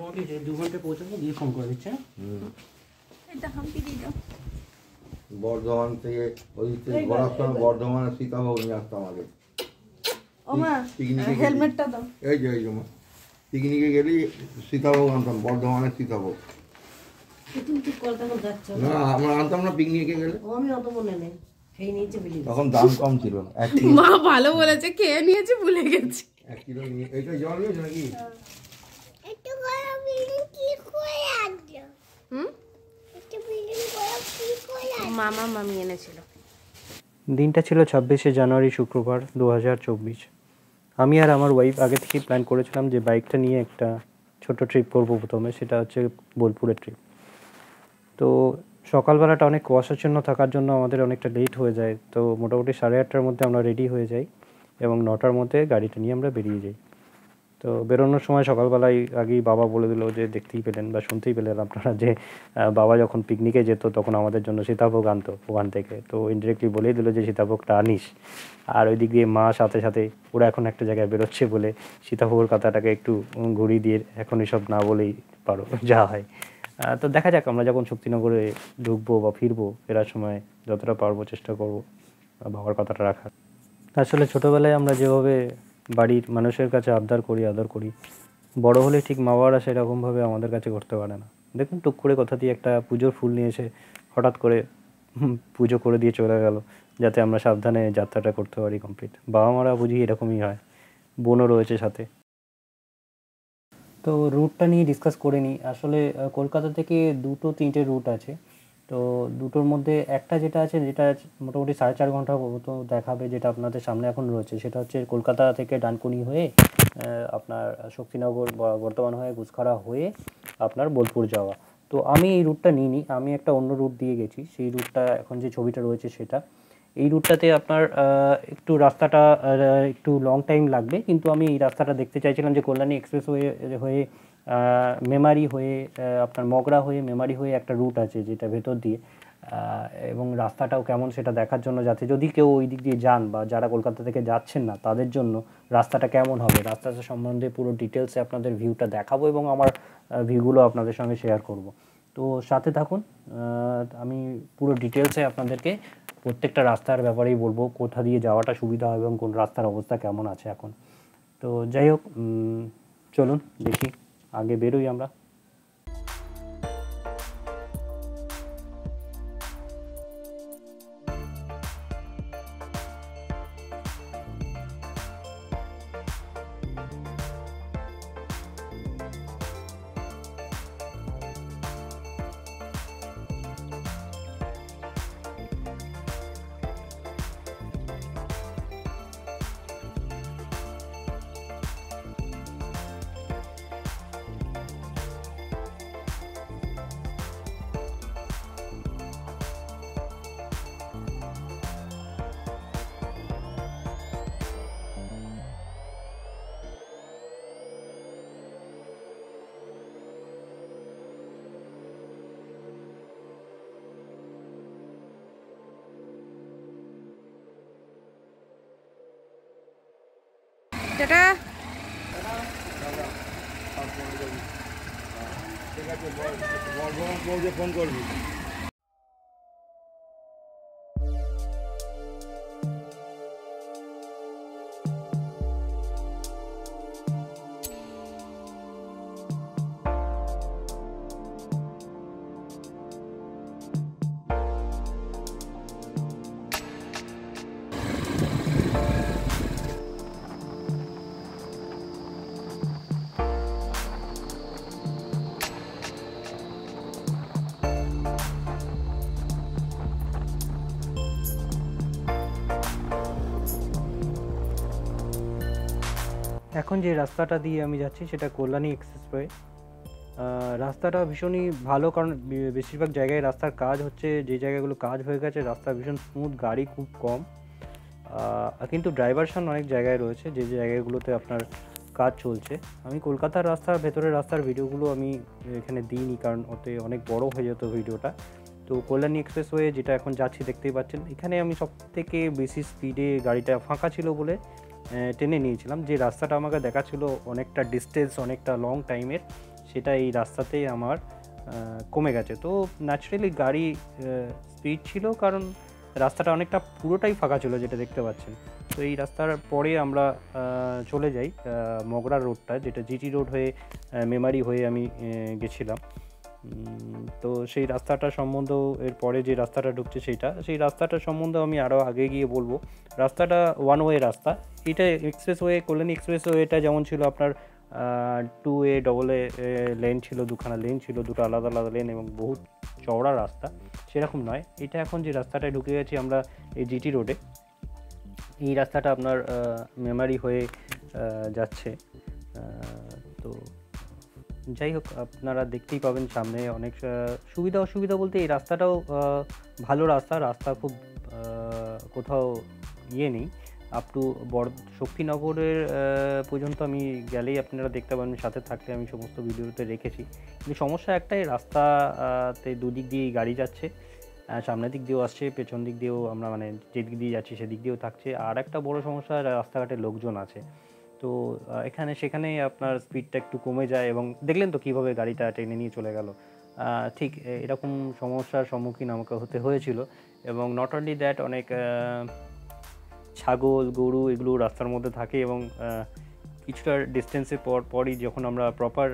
মোটামুটি 2 ঘন্টায় পৌঁছাবো, গিয়ে ফোন করে দিচ্ছে। এটা হাম্পি দিয়ে দাও। বর্ধমান থেকে ওই বর্ধমানের সীতাভোগ নিয়ে আসতাম আগে। ওমা হেলমেটটা দাও। এই যে মা পিকনিকে গেলি সীতাভোগ আনতাম, বর্ধমানের সীতাভোগ। তুমি ঠিক কলকাতা যাচ্ছ না আমরা আনতাম না পিকনিকে গেলে, আমি অত মনে নেই, খেয়ে নিয়েছে বিলি। তখন দাম কম ছিল। মা ভালো বলেছে, খেয়ে নিয়েছি ভুলে গেছি। 1 কিলো নিয়ে এইটা জল নিয়েছো নাকি? একটু করে বিল্ডিং কি করে আসলো? একটু বিল্ডিং করে কি করে আসলো? মামা মামি এনেছিল। দিনটা ছিল 26শে জানুয়ারি, শুক্রবার 2024। আমি আর আমার ওয়াইফ আগে থেকেই প্ল্যান করেছিলাম যে বাইকটা নিয়ে একটা ছোট ট্রিপ করবো। প্রথমে সেটা হচ্ছে বোলপুরের ট্রিপ। তো সকালবেলাটা অনেক কুয়াশাচ্ছন্ন থাকার জন্য আমাদের অনেকটা লেট হয়ে যায়। তো মোটামুটি 8:30টার মধ্যে আমরা রেডি হয়ে যাই এবং 9টার মধ্যে গাড়িটা নিয়ে আমরা বেরিয়ে যাই। তো বেরোনোর সময় সকালবেলায় আগেই বাবা বলে দিল যে, দেখতেই পেলেন বা শুনতেই পেলেন আপনারা যে বাবা যখন পিকনিকে যেত তখন আমাদের জন্য সীতাভোগ আনতো ওখান থেকে। তো ইনডিরেক্টলি বলেই দিল যে সীতাভোগটা আনিস। আর ওই দিক দিয়ে মা সাথে সাথে ওরা এখন একটা জায়গায় বেরোচ্ছে বলে সীতাভোগের কথাটাকে একটু ঘুরিয়ে দিয়ে এখন এসব না বলেই পারো যা হয়। তো দেখা যাক আমরা যখন শক্তিনগরে ঢুকবো বা ফিরবো ফেরার সময় যতটা পারবো চেষ্টা করবো বাবার কথাটা রাখার। আসলে ছোটোবেলায় আমরা যেভাবে বাড়ির মানুষের কাছে আদর করি, বড় হলে ঠিক মা বাবারা সেরকমভাবে আমাদের কাছে করতে পারে না। দেখুন টুক করে কোথা দিয়ে একটা পুজোর ফুল নিয়ে এসে হঠাৎ করে পুজো করে দিয়ে চলে গেল, যাতে আমরা সাবধানে যাত্রাটা করতে পারি কমপ্লিট। বাবা মারা বুঝি এরকমই হয়, বোনও রয়েছে সাথে। তো রুটটা নিয়ে ডিসকাস করে নিই। আসলে কলকাতা থেকে 2-3টে রুট আছে। তো দুটোর মধ্যে একটা যেটা আছে, যেটা মোটামুটি 4.5 ঘন্টার মতো দেখাবে, যেটা আপনাদের সামনে এখন রয়েছে, সেটা হচ্ছে কলকাতা থেকে ডানকুনি হয়ে আপনার শক্তিনগর বা বর্ধমান হয়ে গুসখাড়া হয়ে আপনার বোলপুর যাওয়া। তো আমি এই রুটটা নিইনি, আমি একটা অন্য রুট দিয়ে গেছি। সেই রুটটা এখন যে ছবিটা রয়েছে সেটা। এই রুটটাতে আপনার একটু রাস্তাটা একটু লং টাইম লাগবে, কিন্তু আমি এই রাস্তাটা দেখতে চাইছিলাম যে কল্যাণী এক্সপ্রেস হয়ে মেমারি হয়ে আপনার মগরা হয়ে মেমারি হয়ে একটা রুট আছে যেটা ভেতর দিয়ে, এবং রাস্তাটাও কেমন সেটা দেখার জন্য, যাতে যদি কেউ ওই দিক দিয়ে যান বা যারা কলকাতা থেকে যাচ্ছেন না তাদের জন্য রাস্তাটা কেমন হবে, রাস্তাটা সম্বন্ধে পুরো ডিটেলসে আপনাদের ভিউটা দেখাবো এবং আমার ভিউগুলো আপনাদের সঙ্গে শেয়ার করব। তো সাথে থাকুন, আমি পুরো ডিটেলসে আপনাদেরকে প্রত্যেকটা রাস্তার ব্যাপারেই বলবো, কোথা দিয়ে যাওয়াটা সুবিধা হবে এবং কোন রাস্তার অবস্থা কেমন আছে এখন। তো যাই হোক, চলুন দেখি, আগে বেরোই আমরা। টাটা। ঠিক আছে, বর্ধমান পৌঁছে ফোন করবি। এখন যে রাস্তাটা দিয়ে আমি যাচ্ছি সেটা কল্যাণী এক্সপ্রেসওয়ে। রাস্তাটা ভীষণই ভালো, কারণ বেশিরভাগ জায়গায় রাস্তার কাজ হচ্ছে, যে জায়গাগুলো কাজ হয়ে গেছে রাস্তা ভীষণ স্মুথ, গাড়ি খুব কম, কিন্তু ডাইভারশন অনেক জায়গায় রয়েছে যে জায়গাগুলোতে আপনার কাজ চলছে। আমি কলকাতার রাস্তার ভেতরের রাস্তার ভিডিওগুলো আমি এখানে দিইনি, কারণ ওতে অনেক বড় হয়ে যেত ভিডিওটা। তো কল্যাণী এক্সপ্রেসওয়ে যেটা এখন যাচ্ছি দেখতেই পাচ্ছেন, এখানে আমি সবথেকে বেশি স্পিডে, গাড়িটা ফাঁকা ছিল বলে টেনে নিয়েছিলাম। যে রাস্তাটা আমাকে দেখাচ্ছিল অনেকটা ডিস্টেন্স, অনেকটা লং টাইমের, সেটা এই রাস্তাতেই আমার কমে গেছে। তো ন্যাচারালি গাড়ি স্পিড ছিল, কারণ রাস্তাটা অনেকটা পুরোটাই ফাঁকা ছিল যেটা দেখতে পাচ্ছেন। তো এই রাস্তার পরে আমরা চলে যাই মগরা রোডটা, যেটা জিটি রোড হয়ে মেমারি হয়ে আমি গেছিলাম। তো সেই রাস্তাটা সম্বন্ধেও এরপরে যে রাস্তাটা ঢুকছে সেই রাস্তাটা সম্বন্ধে আমি আরও আগে গিয়ে বলবো। রাস্তাটা ওয়ান ওয়ে রাস্তা, এটা এক্সপ্রেসওয়ে, কল্যাণী এক্সপ্রেসওয়েটা যেমন ছিল আপনার 2A AA লেন ছিল, দুখানা লেন ছিল, দুটো আলাদা আলাদা লেন এবং বহুত চওড়া রাস্তা, সেরকম নয়। এটা এখন যে রাস্তাটায় ঢুকে গেছি আমরা এই জিটি রোডে, এই রাস্তাটা আপনার মেমারি হয়ে যাচ্ছে। তো যাই হোক, আপনারা দেখতেই পাবেন সামনে অনেক সুবিধা অসুবিধা বলতে এই রাস্তাটাও ভালো রাস্তা খুব কোথাও নেই। আপ টু শক্তিনগরের পর্যন্ত আমি গেলেই আপনারা দেখতে পাবেন, সাথে থাকলে আমি সমস্ত ভিডিওতে রেখেছি। কিন্তু সমস্যা একটাই, রাস্তাতে দুদিক দিয়েই গাড়ি যাচ্ছে, সামনের দিক দিয়েও আসছে, পেছন দিক দিয়েও আমরা মানে যেদিক দিয়ে যাচ্ছি সেদিক দিয়েও থাকছে। আর একটা বড় সমস্যা, রাস্তাঘাটে লোকজন আছে, তো এখানে সেখানে আপনার স্পিডটা একটু কমে যায় এবং দেখলেন তো কীভাবে গাড়িটা টেনে নিয়ে চলে গেল। ঠিক এরকম সমস্যার সম্মুখীন আমাকে হতে হয়েছিল। এবং নট অনলি দ্যাট, অনেক ছাগল গরু এগুলো রাস্তার মধ্যে থাকে এবং কিছুটা ডিস্টেন্সের পরই যখন আমরা প্রপার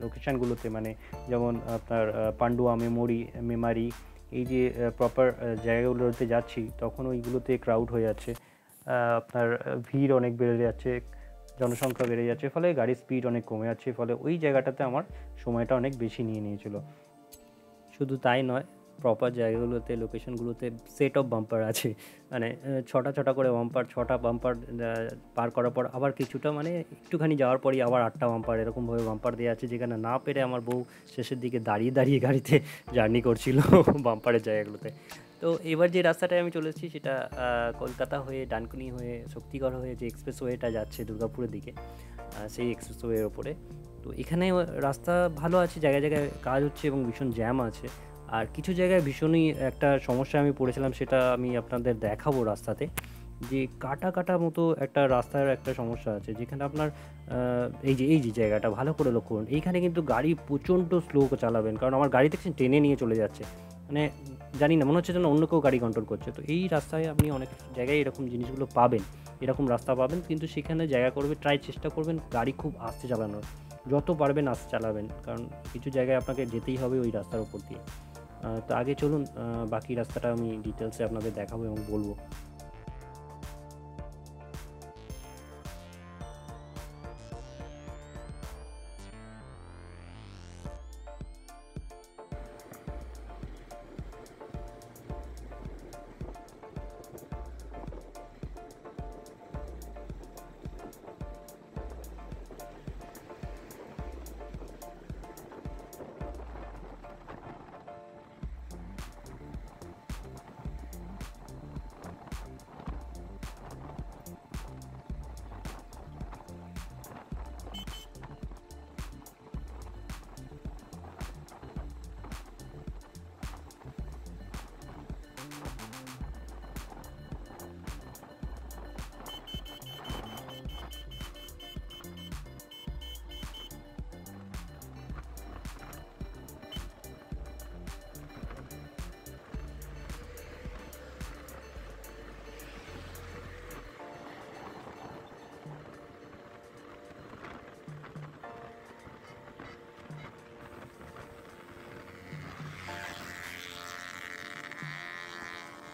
লোকেশানগুলোতে, মানে যেমন আপনার পান্ডুয়া, মেমারি, এই যে প্রপার জায়গাগুলোতে যাচ্ছি, তখন ওইগুলোতে ক্রাউড হয়ে যাচ্ছে, আপনার ভিড় অনেক বেড়ে যাচ্ছে, জনসংখ্যা বেড়ে যাচ্ছে, ফলে গাড়ির স্পিড অনেক কমে যাচ্ছে, ফলে ওই জায়গাটাতে আমার সময়টা অনেক বেশি নিয়েছিল। শুধু তাই নয়, প্রপার জায়গাগুলোতে, লোকেশনগুলোতে সেট অফ বাম্পার আছে, মানে ছটা করে বাম্পার, 6টা বাম্পার পার করার পর আবার কিছুটা মানে একটুখানি যাওয়ার পরই আবার 8টা বাম্পার, এরকমভাবে বাম্পার দেওয়া আছে, যেখানে না পেরে আমার বউ শেষের দিকে দাঁড়িয়ে গাড়িতে জার্নি করছিল বাম্পারের জায়গাগুলোতে। তো এবার যে রাস্তাটায় আমি চলে এসেছি সেটা কলকাতা হয়ে, ডানকুনি হয়ে, শক্তিগড় হয়ে যে এক্সপ্রেসওয়েটা যাচ্ছে দুর্গাপুরের দিকে, সেই এক্সপ্রেসওয়ের ওপরে। তো এখানে রাস্তা ভালো আছে, জায়গায় জায়গায় কাজ হচ্ছে এবং ভীষণ জ্যাম আছে। আর কিছু জায়গায় ভীষণই একটা সমস্যা আমি পড়েছিলাম, সেটা আমি আপনাদের দেখাবো রাস্তাতে, যে কাটা মতো একটা রাস্তার একটা সমস্যা আছে, যেখানে আপনার এই যে জায়গাটা ভালো করে লক্ষ্য করুন, এইখানে কিন্তু গাড়ি প্রচণ্ড স্লো চালাবেন, কারণ আমার গাড়ি দেখছেন টেনে নিয়ে চলে যাচ্ছে, মানে জানি না, মনে হচ্ছে যেন অন্য কেউ গাড়ি কন্ট্রোল করছে। তো এই রাস্তায় আপনি অনেক জায়গায় এরকম জিনিসগুলো পাবেন, এরকম রাস্তা পাবেন, কিন্তু সেখানে জায়গা করবে চেষ্টা করবেন গাড়ি খুব আস্তে চালানোর, যত পারবেন আস্তে চালাবেন, কারণ কিছু জায়গায় আপনাকে যেতেই হবে ওই রাস্তার উপর দিয়ে। তো আগে চলুন, বাকি রাস্তাটা আমি ডিটেলসে আপনাদের দেখাবো এবং বলবো।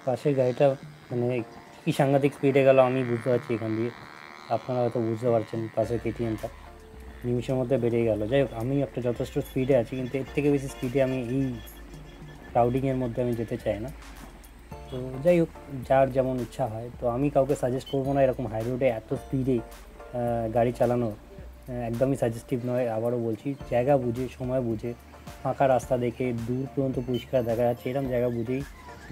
পাশের গাড়িটা মানে কি সাংঘাতিক স্পিডে গেল আমি বুঝতে পারছি এখান দিয়ে, আপনারা হয়তো বুঝতে পারছেন। পাশের কেটিএমটা নিমিষের মধ্যে বেরিয়ে গেল। যাই হোক, আমি একটা যথেষ্ট স্পিডে আছি, কিন্তু এর থেকে বেশি স্পিডে আমি এই ক্রাউডিংয়ের মধ্যে আমি যেতে চাই না। তো যাই হোক, যার যেমন ইচ্ছা হয়। তো আমি কাউকে সাজেস্ট করবো না এরকম হাই রোডে এত স্পিডে গাড়ি চালানো, একদমই সাজেস্টিভ নয়। আবারও বলছি, জায়গা বুঝে, সময় বুঝে, ফাঁকা রাস্তা দেখে, দূর পর্যন্ত পরিষ্কার দেখা যাচ্ছে এরকম জায়গা বুঝেই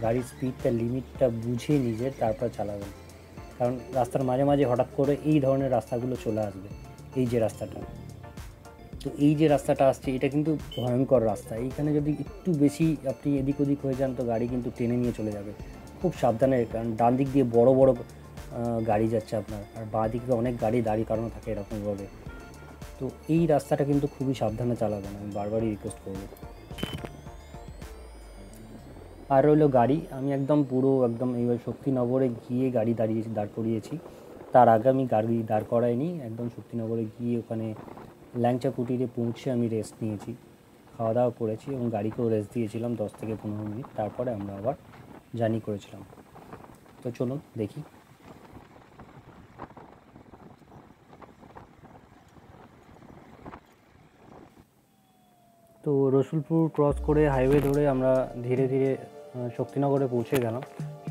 গাড়ির স্পিডটা, লিমিটটা বুঝে নিজের তারপর চালাবেন। কারণ রাস্তার মাঝে মাঝে হঠাৎ করে এই ধরনের রাস্তাগুলো চলে আসবে। এই যে রাস্তাটা, তো এই যে রাস্তাটা আসছে এটা কিন্তু ভয়ঙ্কর রাস্তা। এইখানে যদি একটু বেশি আপনি এদিক ওদিক হয়ে যান তো গাড়ি কিন্তু টেনে নিয়ে চলে যাবে। খুব সাবধানে, কারণ ডান দিক দিয়ে বড় বড় গাড়ি যাচ্ছে আপনার, আর বাঁ দিকে অনেক গাড়ি দাঁড়িয়ে কারণে থাকে এরকমভাবে। তো এই রাস্তাটা কিন্তু খুবই সাবধানে চালাবেন, আমি বারবারই রিকোয়েস্ট করব। আর রইলো গাড়ি, আমি একদম এইবার শক্তিনগরে গিয়ে গাড়ি দাঁড় করিয়েছি। তার আগে আমি গাড়ি দাঁড় করাইনি, একদম শক্তিনগরে গিয়ে ওখানে ল্যাংচা কুটিরে পৌঁছে আমি রেস্ট নিয়েছি, খাওয়া দাওয়া করেছি এবং গাড়িকেও রেস্ট দিয়েছিলাম 10 থেকে 15 মিনিট। তারপরে আমরা আবার জার্নি করেছিলাম। তো চলুন দেখি। তো রসুলপুর ক্রস করে হাইওয়ে ধরে আমরা ধীরে ধীরে শক্তিনগরে পৌঁছে গেলাম।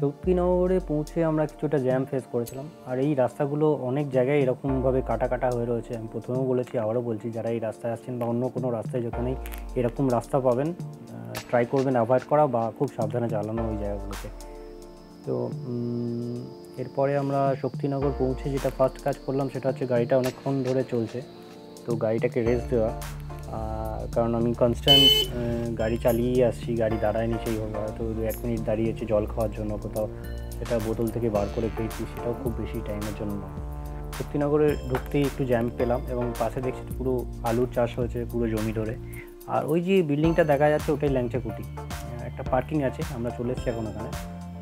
শক্তিনগরে পৌঁছে আমরা কিছুটা জ্যাম ফেস করেছিলাম। আর এই রাস্তাগুলো অনেক জায়গায় এরকমভাবে কাটা হয়ে রয়েছে। আমি প্রথমেও বলেছি, আবারও বলছি, যারা এই রাস্তায় আসছেন বা অন্য কোনো রাস্তায় যেখানেই এরকম রাস্তা পাবেন, ট্রাই করবেন অ্যাভয়েড করা বা খুব সাবধানে চালানো ওই জায়গাগুলোতে। তো এরপরে আমরা শক্তিনগর পৌঁছে যেটা ফার্স্ট কাজ করলাম সেটা হচ্ছে গাড়িটা অনেকক্ষণ ধরে চলছে, তো গাড়িটাকে রেস্ট দেওয়া। কারণ আমি কনস্ট্যান্ট গাড়ি চালিয়েই আসছি, গাড়ি দাঁড়ায়নি সেইভাবে, হয়তো 1 মিনিট দাঁড়িয়েছি জল খাওয়ার জন্য, কোথাও সেটা বোতল থেকে বার করে খেয়েছি, সেটাও খুব বেশি টাইমের জন্য না। শক্তিনগরে ঢুকতেই একটু জ্যাম পেলাম এবং পাশে দেখছি পুরো আলুর চাষ হয়েছে পুরো জমি ধরে। আর ওই যে বিল্ডিংটা দেখা যাচ্ছে ওটাই ল্যাংচাকুটি, একটা পার্কিং আছে, আমরা চলে এসেছি এখন ওখানে।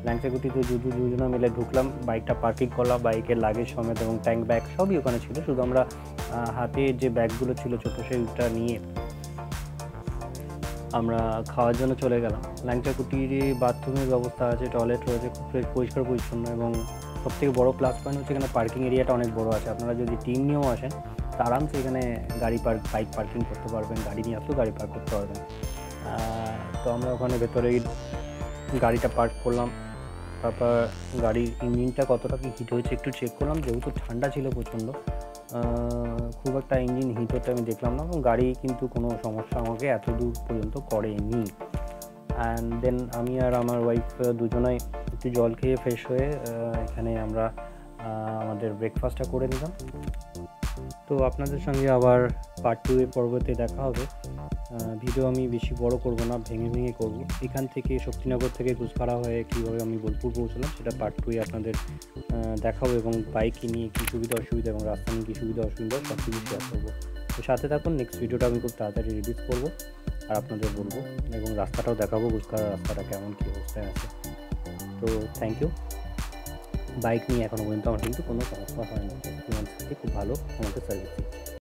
ল্যাংচাকুটিতে দুজনে মিলে ঢুকলাম, বাইকটা পার্কিং করলাম, বাইকের লাগেজ সমেত এবং ট্যাঙ্ক ব্যাগ সবই ওখানে ছিল। শুধু আমরা হাতে যে ব্যাগগুলো ছিল ছোটো সেইটা নিয়ে আমরা খাওয়ার জন্য চলে গেলাম। ল্যাংচাকুটির বাথরুমের ব্যবস্থা আছে, টয়লেট রয়েছে, খুব পরিষ্কার পরিচ্ছন্ন এবং সবথেকে বড় প্লাস পয়েন্ট হচ্ছে এখানে পার্কিং এরিয়াটা অনেক বড় আছে। আপনারা যদি টিম নিয়েও আসেন তা আরামসে এখানে বাইক পার্কিং করতে পারবেন, গাড়ি নিয়ে আসলেও গাড়ি পার্ক করতে পারবেন। তো আমরা ওখানে ভেতরেই গাড়িটা পার্ক করলাম। তারপর গাড়ির ইঞ্জিনটা কতটা কি হিট হয়েছে একটু চেক করলাম, যেহেতু ঠান্ডা ছিল প্রচণ্ড, খুব একটা ইঞ্জিন হিট হতে আমি দেখলাম না এবং গাড়ি কিন্তু কোনো সমস্যা আমাকে এত দূর পর্যন্ত করেনি। অ্যান্ড দেন আমি আর আমার ওয়াইফ দুজনাই একটু জল খেয়ে ফ্রেশ হয়ে এখানে আমরা আমাদের ব্রেকফাস্টটা করে নিলাম। তো আপনাদের সঙ্গে আবার পার্ট 2 এর পর্বতে দেখা হবে। ভিডিও আমি বেশি বড় করব না, ভেঙে করব। এখান থেকে শক্তিনগর থেকে গুজপাড়া হয়ে কীভাবে আমি বোলপুর পৌঁছলাম সেটা পার্ট 2 আপনাদের দেখাবো এবং বাইক নিয়ে কী সুবিধা অসুবিধা এবং রাস্তা নিয়ে কী সুবিধা অসুবিধা সব কিছু শেয়ার করবো। তো সাথে থাকুন, নেক্সট ভিডিওটা আমি খুব তাড়াতাড়ি রিলিজ করবো আর আপনাদের বলবো এবং রাস্তাটাও দেখাবো, গুজপাড়ার রাস্তাটা কেমন কী অবস্থায় আছে। তো থ্যাংক ইউ। বাইক নিয়ে এখনও পর্যন্ত আমার কিন্তু কোনো সমস্যা হয়নি, খুব ভালো আমাকে সার্ভিস দিচ্ছে।